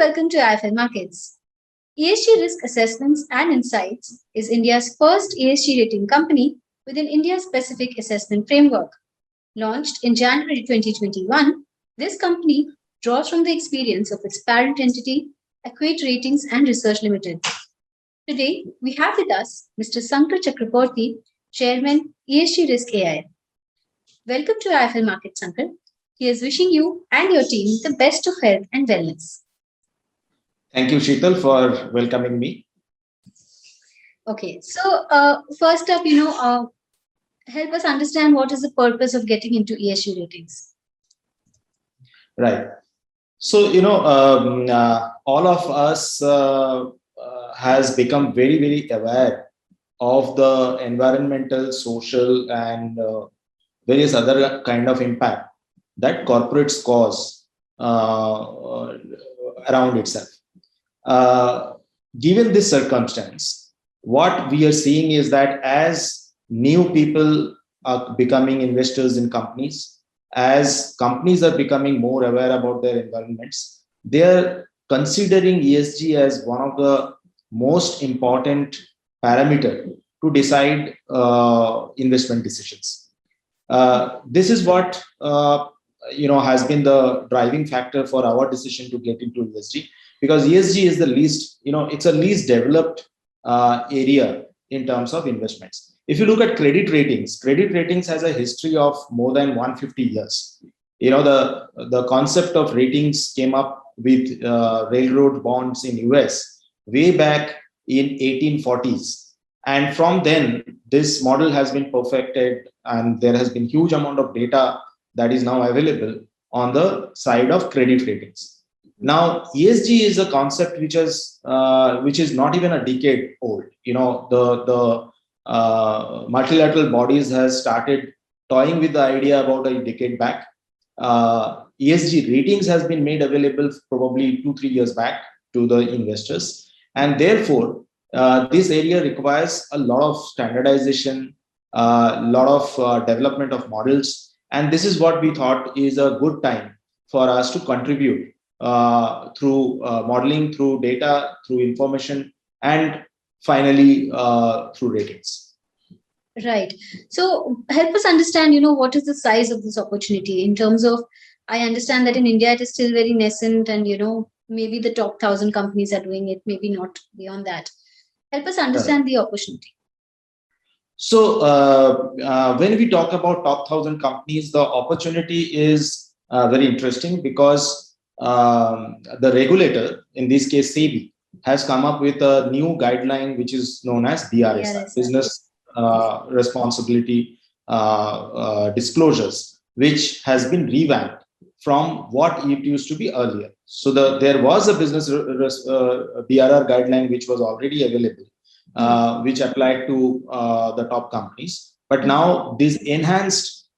welcome to IIFL Markets. ESG Risk Assessments and Insights is India's first ESG rating company with an India-specific assessment framework. Launched in January 2021, this company draws from the experience of its parent entity, Equate Ratings and Research Limited. Today, we have with us Mr. Sankar Chakraborty, Chairman, ESG Risk AI. Welcome to IIFL Market, Sankar. He is wishing you and your team the best of health and wellness. Thank you, Sheetal, for welcoming me. Okay, so first up, help us understand what is the purpose of getting into ESG ratings. Right. So, all of us has become very, very aware of the environmental, social, and various other kind of impact that corporates cause around itself. Given this circumstance, what we are seeing is that as new people are becoming investors in companies, as companies are becoming more aware about their environments, they are considering ESG as one of the most important parameter to decide investment decisions. This is what has been the driving factor for our decision to get into ESG, because ESG is the least, it's a least developed area in terms of investments. If you look at credit ratings has a history of more than 150 years. The concept of ratings came up with railroad bonds in US way back in 1840s. And from then, this model has been perfected, and there has been huge amount of data that is now available on the side of credit ratings. Now, ESG is a concept which is not even a decade old. The multilateral bodies has started toying with the idea about a decade back. ESG ratings has been made available probably 2-3 years back to the investors, and therefore this area requires a lot of standardization, a lot of development of models. And this is what we thought is a good time for us to contribute through modeling, through data, through information, and finally through ratings. Right. So help us understand, what is the size of this opportunity in terms of, I understand that in India it is still very nascent and, maybe the top 1,000 companies are doing it, maybe not beyond that. Help us understand the opportunity. So when we talk about top 1,000 companies, the opportunity is very interesting because the regulator, in this case SEBI, has come up with a new guideline which is known as BRSR, Business Responsibility Disclosures, which has been revamped from what it used to be earlier. So there was a business BRR guideline which was already available, which applied to the top companies. But now these enhanced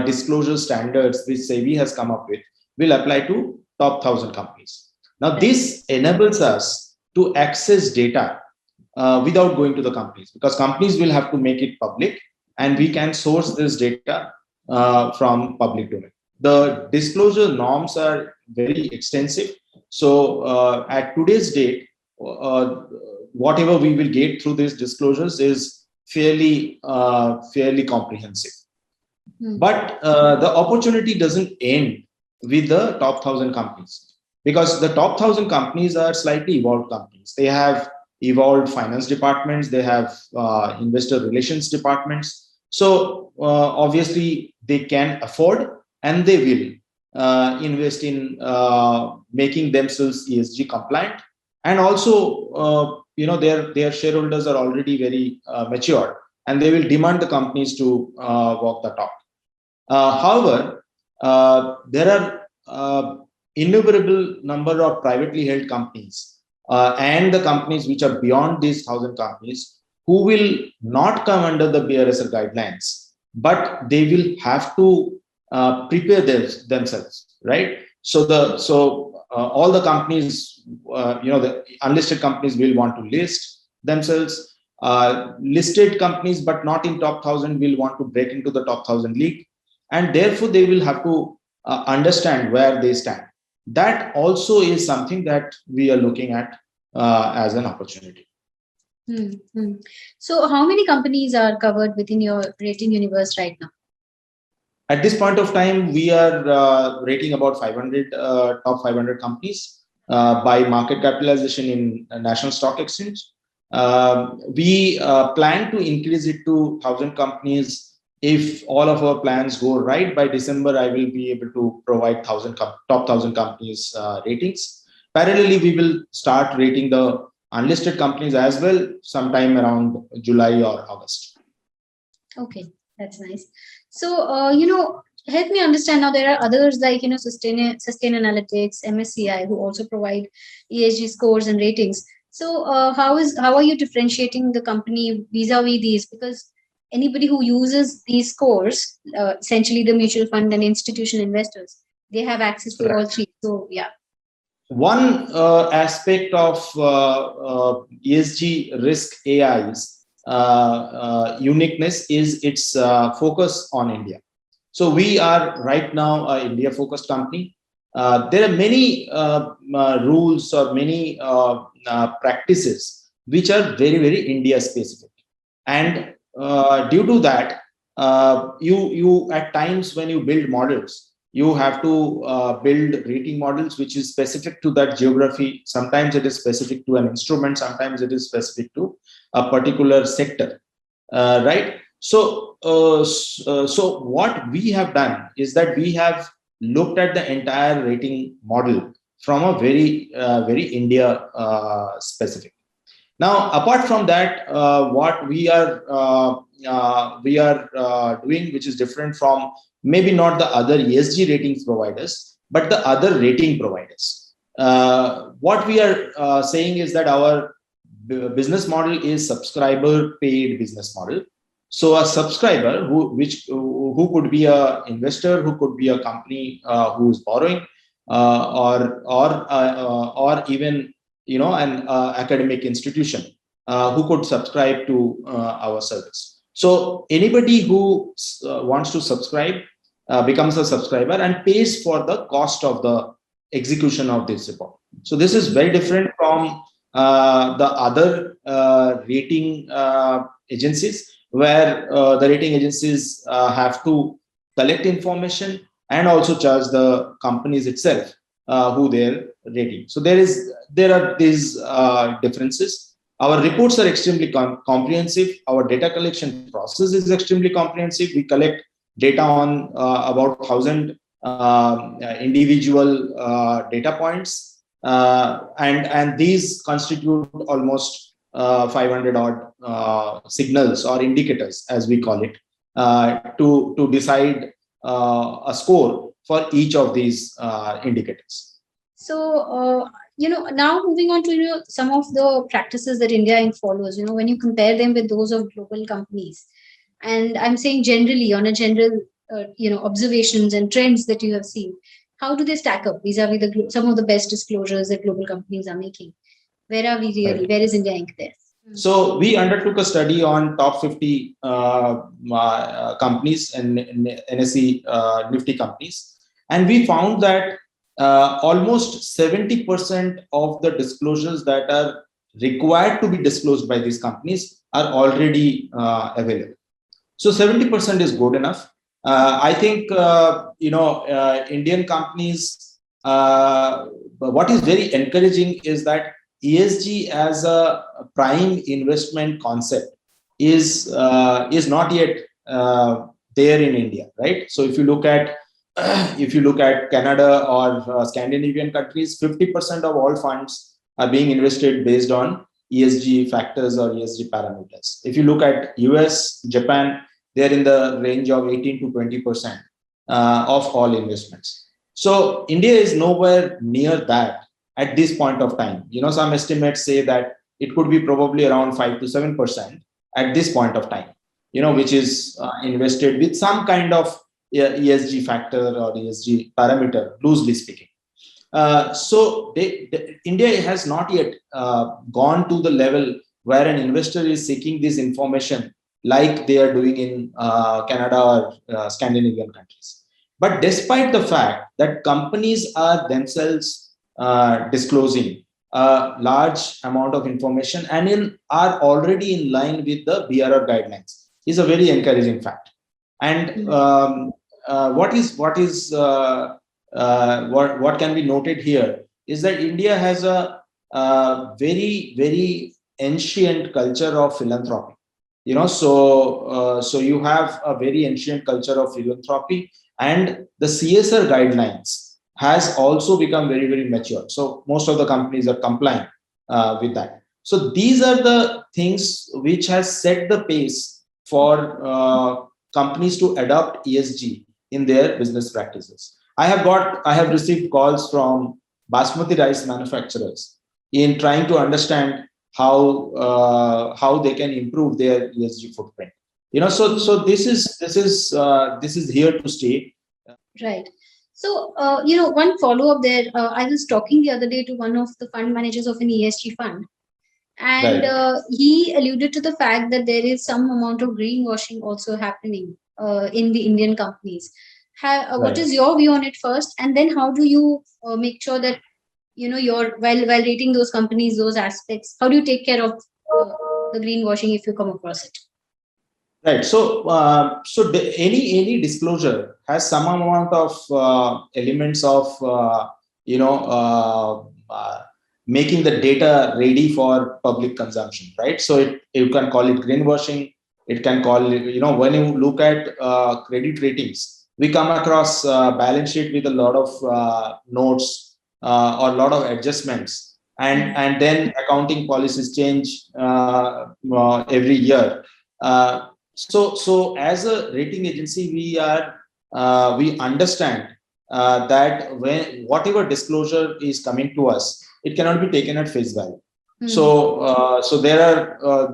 disclosure standards which SEBI has come up with will apply to top 1,000 companies. Now this enables us to access data without going to the companies, because companies will have to make it public and we can source this data from public domain. The disclosure norms are very extensive. So at today's date, whatever we will get through these disclosures is fairly comprehensive. But the opportunity doesn't end with the top 1,000 companies, because the top 1,000 companies are slightly evolved companies. They have evolved finance departments, they have investor relations departments. So obviously they can afford and they will invest in making themselves ESG compliant. And also, their shareholders are already very mature, and they will demand the companies to walk the talk. However, there are innumerable number of privately held companies and the companies which are beyond these 1,000 companies who will not come under the BRSR guidelines, but they will have to prepare themselves, right? So all the companies, the unlisted companies will want to list themselves. Listed companies, but not in top 1,000, will want to break into the top 1,000 league, and therefore they will have to understand where they stand. that also is something that we are looking at as an opportunity. So how many companies are covered within your rating universe right now? At this point of time, we are rating about 500 top 500 companies by market capitalization in National Stock Exchange. We plan to increase it to 1,000 companies. If all of our plans go right, by December, I will be able to provide top 1,000 companies ratings. Parallelly, we will start rating the unlisted companies as well sometime around July or August. Okay, that's nice. So, help me understand now. There are others like Sustainalytics, MSCI, who also provide ESG scores and ratings. So, how are you differentiating the company vis-a-vis these? Because anybody who uses these scores, essentially the mutual fund and institutional investors, they have access to all three. So, yeah. One aspect of ESG Risk AI's uniqueness is its focus on India. So we are right now an India-focused company. There are many rules or many practices which are very, very India-specific, and due to that, you at times when you build models, you have to build rating models which is specific to that geography. Sometimes it is specific to an instrument, sometimes it is specific to a particular sector, right? So what we have done is that we have looked at the entire rating model from a very India specific. Now, apart from that, what we are doing, which is different from maybe not the other ESG ratings providers, but the other rating providers. What we are saying is that our business model is subscriber paid business model. So a subscriber who could be an investor, who could be a company who is borrowing, or even an academic institution who could subscribe to our service. So anybody who wants to subscribe becomes a subscriber and pays for the cost of the execution of this report. So this is very different from the other rating agencies, where the rating agencies have to collect information and also charge the companies itself who they're rating. So there are these differences. Our reports are extremely comprehensive. Our data collection process is extremely comprehensive. We collect data on about 1,000 individual data points, and these constitute almost 500 odd signals or indicators, as we call it, to decide a score for each of these indicators. So, now moving on to some of the practices that India follows. When you compare them with those of global companies, and I'm saying generally on a general, observations and trends that you have seen, how do they stack up vis-a-vis some of the best disclosures that global companies are making? Where are we really? Right. Where is India Inc. there? So we undertook a study on top 50 companies and NSE Nifty companies, and we found that almost 70% of the disclosures that are required to be disclosed by these companies are already available. So 70% is good enough. I think Indian companies. What is very encouraging is that ESG as a prime investment concept is not yet there in India, right? So if you look at Canada or Scandinavian countries, 50% of all funds are being invested based on ESG factors or ESG parameters. If you look at US, Japan, they're in the range of 18 to 20% of all investments. So India is nowhere near that at this point of time. Some estimates say that it could be probably around 5 to 7% at this point of time, which is invested with some kind of ESG factor or ESG parameter, loosely speaking. So India has not yet gone to the level where an investor is seeking this information like they are doing in Canada or Scandinavian countries. But despite the fact that companies are themselves disclosing a large amount of information and are already in line with the BRR guidelines, is a very encouraging fact. And what can be noted here is that India has a very, very ancient culture of philanthropy. So you have a very ancient culture of philanthropy, and the CSR guidelines has also become very, very mature. So most of the companies are complying with that. So these are the things which has set the pace for companies to adopt ESG in their business practices. I have received calls from basmati rice manufacturers in trying to understand how they can improve their ESG footprint. So this is here to stay. Right. So, one follow up there. I was talking the other day to one of the fund managers of an ESG fund, and Right. he alluded to the fact that there is some amount of greenwashing also happening in the Indian companies. What Right. is your view on it first, and then how do you make sure that you're while rating those companies, those aspects? How do you take care of the greenwashing if you come across it? Right. So any disclosure has some amount of elements of making the data ready for public consumption. Right. So you can call it greenwashing. It can call it, when you look at credit ratings, we come across balance sheet with a lot of notes or a lot of adjustments, and then accounting policies change every year. So as a rating agency, we understand that when whatever disclosure is coming to us, it cannot be taken at face value. So there are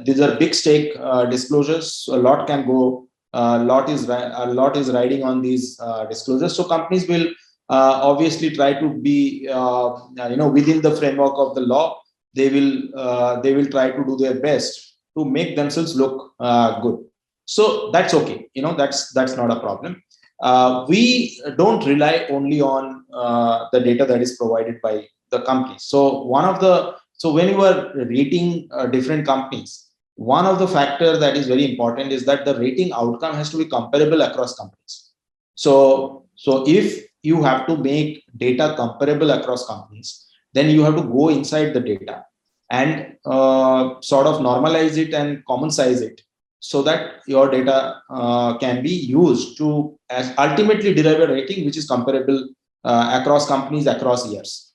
these are big stake disclosures. A lot can go. A lot is riding on these disclosures. So companies will obviously try to be within the framework of the law. They will try to do their best to make themselves look good. So that's okay. That's not a problem. We don't rely only on the data that is provided by the companies. So when you are rating different companies, one of the factor that is very important is that the rating outcome has to be comparable across companies. So if you have to make data comparable across companies, then you have to go inside the data and sort of normalize it and common size it, so that your data can be used to ultimately derive a rating which is comparable across companies across years.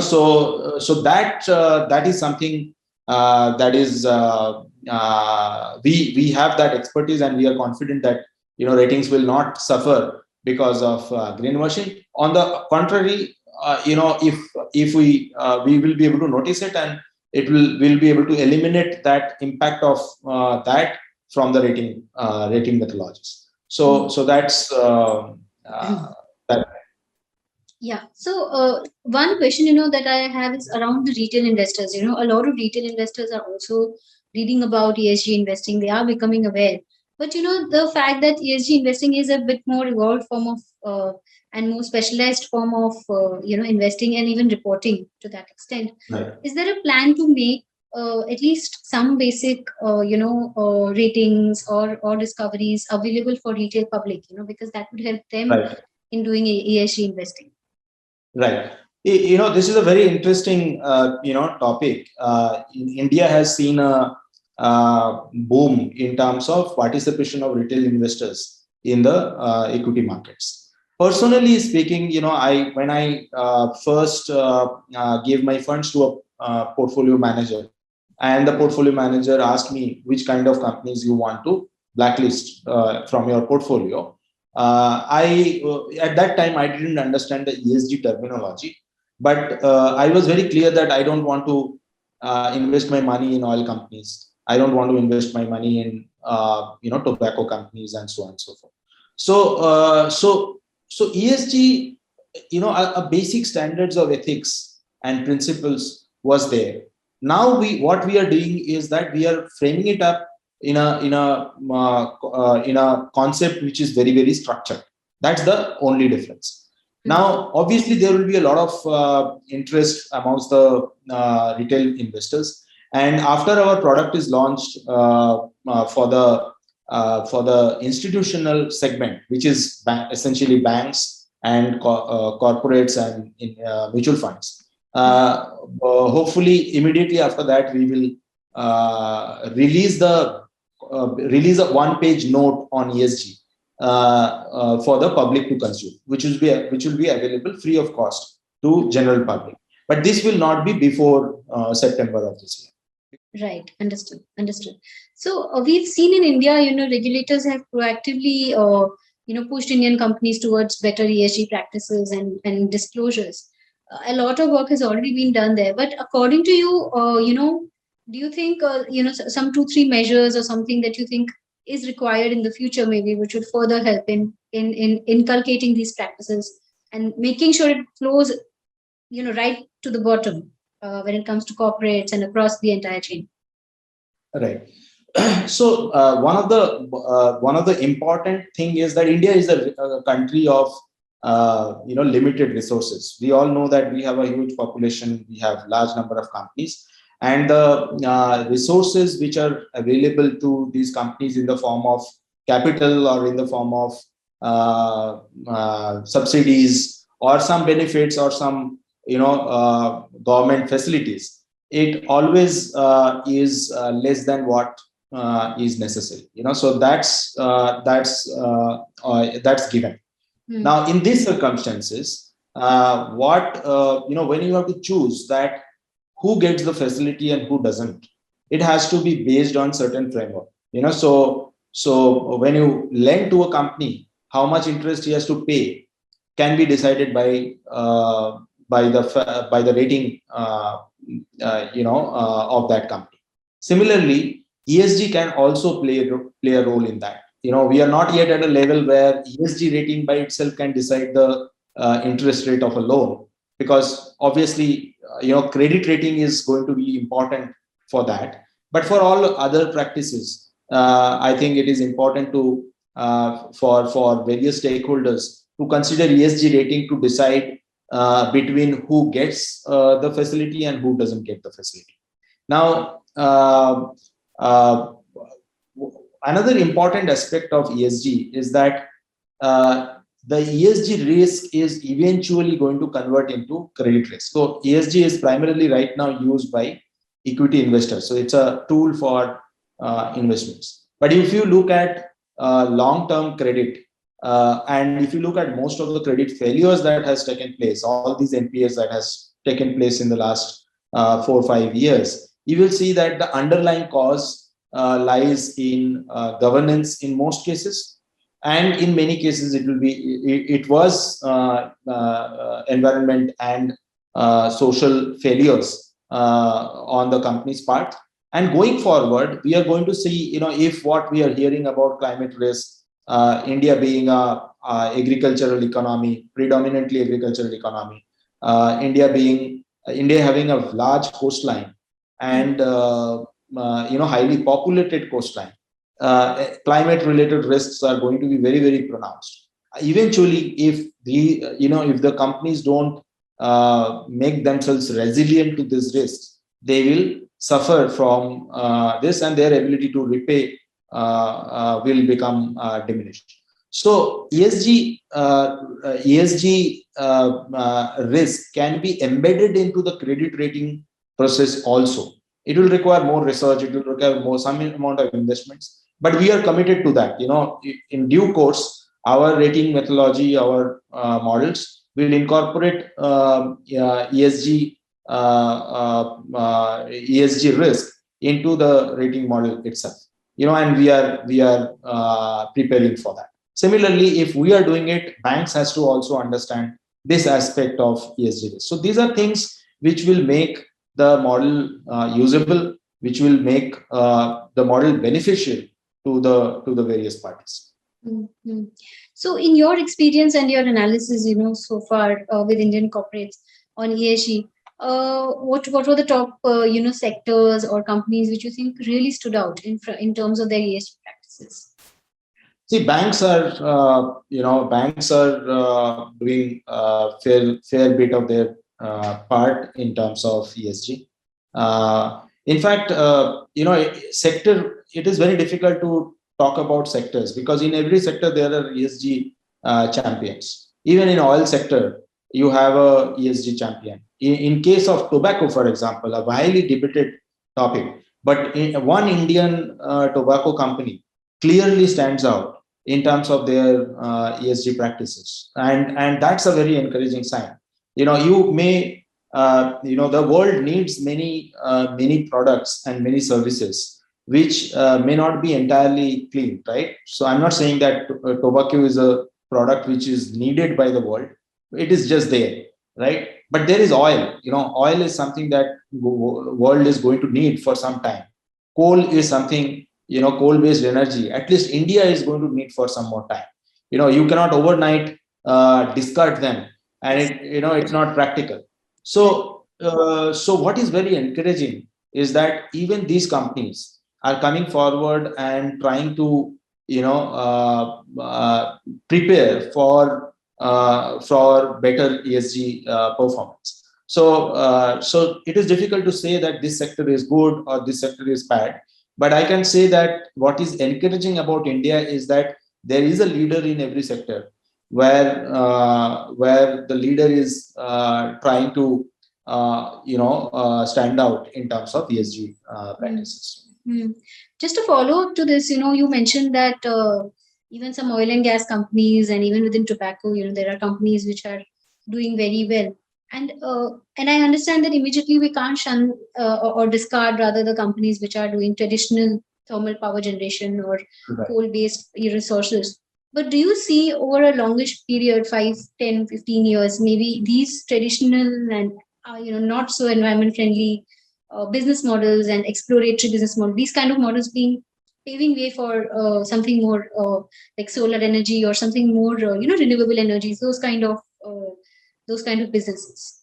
So that is something that is we have that expertise, and we are confident that ratings will not suffer because of greenwashing. On the contrary, if we will be able to notice it, and we'll be able to eliminate that impact of that from the rating methodologies. So that's that. Yeah. So one question, that I have is around the retail investors. A lot of retail investors are also reading about ESG investing. They are becoming aware. But the fact that ESG investing is a bit more evolved form of and more specialized form of investing and even reporting to that extent. Right. Is there a plan to make at least some basic ratings or discoveries available for retail public? Because that would help them Right. in doing ESG investing. Right. This is a very interesting, topic. India has seen a boom in terms of participation of retail investors in the equity markets. Personally speaking, when I first gave my funds to a portfolio manager, and the portfolio manager asked me which kind of companies you want to blacklist from your portfolio. I At that time I didn't understand the ESG terminology, but I was very clear that I don't want to invest my money in oil companies. I don't want to invest my money in tobacco companies and so on and so forth. So ESG, a basic standards of ethics and principles was there. Now what we are doing is that we are framing it up in a concept which is very, very structured. That's the only difference. Now, obviously, there will be a lot of interest amongst the retail investors. And after our product is launched for the institutional segment, which is essentially banks and corporates and mutual funds, hopefully, immediately after that, we will release a one-page note on ESG for the public to consume, which will be available free of cost to general public. But this will not be before September of this year. Right. Understood. So we've seen in India, regulators have proactively, pushed Indian companies towards better ESG practices and disclosures. A lot of work has already been done there. But according to you, do you think, some 2-3 measures or something that you think is required in the future, maybe, which would further help in inculcating these practices and making sure it flows, right to the bottom when it comes to corporates and across the entire chain? Right. So one of the important thing is that India is a country of limited resources. We all know that we have a huge population, we have large number of companies, and the resources which are available to these companies in the form of capital or in the form of subsidies or some benefits or some government facilities, it always is less than what is necessary. So that's given. Now, in these circumstances, when you have to choose that who gets the facility and who doesn't, it has to be based on certain framework. So when you lend to a company, how much interest he has to pay can be decided by the rating of that company. Similarly, ESG can also play a role in that. We are not yet at a level where ESG rating by itself can decide the interest rate of a loan, because obviously, credit rating is going to be important for that. But for all other practices, I think it is important to for various stakeholders to consider ESG rating to decide between who gets the facility and who doesn't get the facility. Now, another important aspect of ESG is that the ESG risk is eventually going to convert into credit risk. So ESG is primarily right now used by equity investors. So it's a tool for investments. But if you look at long-term credit, and if you look at most of the credit failures that has taken place, all these NPAs that has taken place in the last 4 or 5 years, you will see that the underlying cause lies in governance in most cases, and in many cases it was environment and social failures on the company's part. And going forward, we are going to see, if what we are hearing about climate risk, India being a agricultural economy, predominantly agricultural economy, India having a large coastline and highly populated coastline, climate related risks are going to be very, very pronounced. Eventually, if the companies don't make themselves resilient to this risk, they will suffer from this, and their ability to repay will become diminished. So ESG risk can be embedded into the credit rating process also. It will require more research, it will require some amount of investments, but we are committed to that. In due course, our rating methodology, our models will incorporate ESG risk into the rating model itself. And we are preparing for that. Similarly, if we are doing it, banks has to also understand this aspect of ESG risk. So these are things which will make the model usable, which will make the model beneficial to the various parties. Mm-hmm. So in your experience and your analysis, so far with Indian corporates on ESG, what were the top sectors or companies which you think really stood out in terms of their ESG practices? See, banks are doing fair bit of their part in terms of ESG. In fact, sector, it is very difficult to talk about sectors because in every sector there are ESG champions. Even in oil sector, you have a ESG champion. In case of tobacco, for example, a highly debated topic, but one Indian tobacco company clearly stands out in terms of their ESG practices, and that's a very encouraging sign. You may the world needs many products and many services which may not be entirely clean, right? So I'm not saying that tobacco is a product which is needed by the world. It is just there, right? But there is oil. Oil is something that world is going to need for some time. Coal is something, coal based energy, at least India is going to need for some more time. You cannot overnight discard them, and it's not practical. So what is very encouraging is that even these companies are coming forward and trying to prepare for better ESG performance. So it is difficult to say that this sector is good or this sector is bad, but I can say that what is encouraging about India is that there is a leader in every sector where the leader is trying to stand out in terms of ESG practices. Mm. Just to follow up to this, you mentioned that even some oil and gas companies, and even within tobacco, there are companies which are doing very well. And I understand that immediately we can't shun or discard rather the companies which are doing traditional thermal power generation or Right. coal-based resources. But do you see over a longish period, 5, 10, 15 years, maybe these traditional and not so environment friendly business models and exploratory business models, these kind of models being paving way for something more like solar energy or something more, renewable energies, those kind of businesses?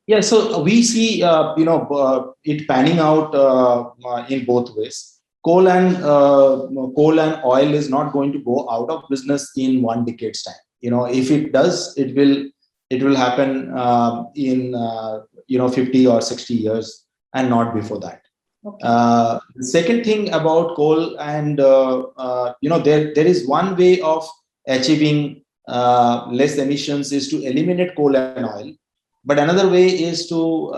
Yeah, so we see it panning out in both ways. Coal and oil is not going to go out of business in 1 decade's time. If it does, it will happen in 50 or 60 years, and not before that. Okay. The second thing about coal, and there is one way of achieving less emissions is to eliminate coal and oil. But another way is to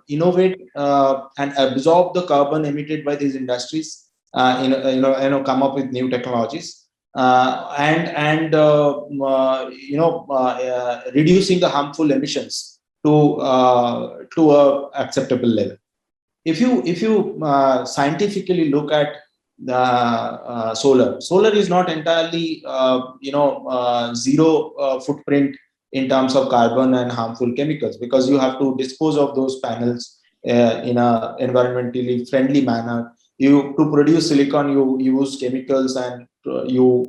innovate and absorb the carbon emitted by these industries. Come up with new technologies and reducing the harmful emissions to a acceptable level. If you scientifically look at the solar is not entirely zero footprint in terms of carbon and harmful chemicals, because you have to dispose of those panels in a environmentally friendly manner. To produce silicon, you use chemicals, and you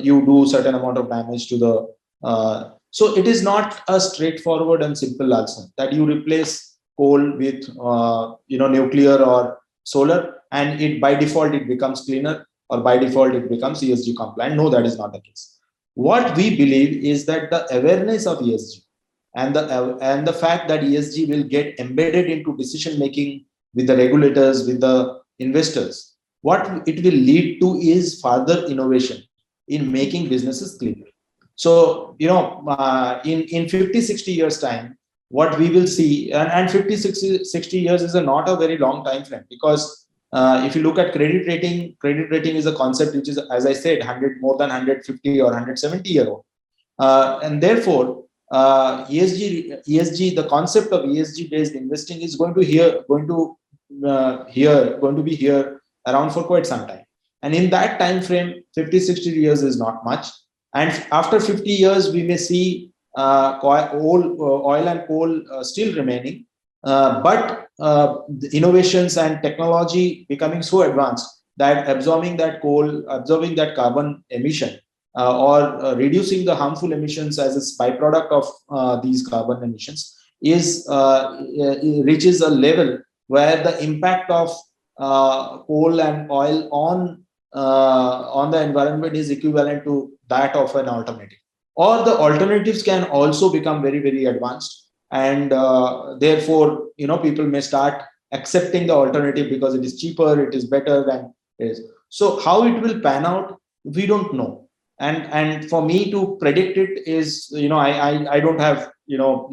do certain amount of damage to the. So it is not a straightforward and simple answer that you replace coal with nuclear or solar, and it by default it becomes cleaner, or by default it becomes ESG compliant. No, that is not the case. What we believe is that the awareness of ESG and the fact that ESG will get embedded into decision making with the regulators, with the investors, what it will lead to is further innovation in making businesses cleaner. So in 50, 60 years time, what we will see, and 50, 60 years is not a very long time frame, because if you look at credit rating is a concept which is, as I said, more than 150 or 170 year old, and therefore ESG, the concept of ESG based investing is going to be here around for quite some time. And in that time frame, 50, 60 years is not much. And after 50 years, we may see oil and coal still remaining, but the innovations and technology becoming so advanced that absorbing that carbon emission or reducing the harmful emissions as a byproduct of these carbon emissions reaches a level where the impact of coal and oil on on the environment is equivalent to that of an alternative, or the alternatives can also become very, very advanced, and therefore people may start accepting the alternative because it is cheaper, it is better than it is. So how it will pan out, we don't know. And for me to predict it is, I don't have,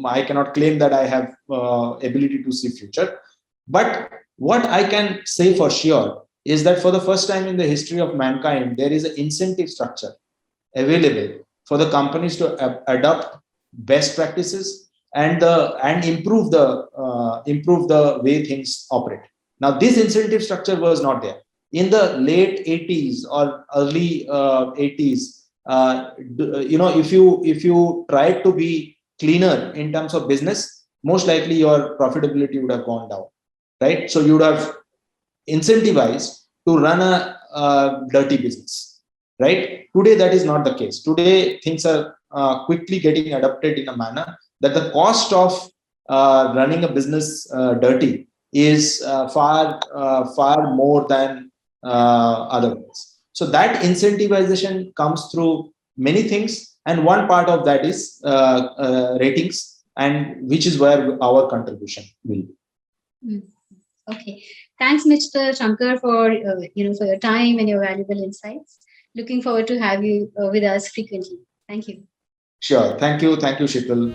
I cannot claim that I have ability to see future. But what I can say for sure is that for the first time in the history of mankind, there is an incentive structure available for the companies to adopt best practices and improve the way things operate. Now, this incentive structure was not there in the late 80s or early 80s. If you tried to be cleaner in terms of business, most likely your profitability would have gone down, right? So you would have incentivized to run a dirty business, right? Today, that is not the case. Today, things are quickly getting adopted in a manner that the cost of running a business dirty is far more than otherwise. So that incentivization comes through many things, and one part of that is ratings, and which is where our contribution will be. Okay, thanks, Mr. Shankar, for for your time and your valuable insights. Looking forward to have you with us frequently. Thank you. Sure. Thank you, Sheetal.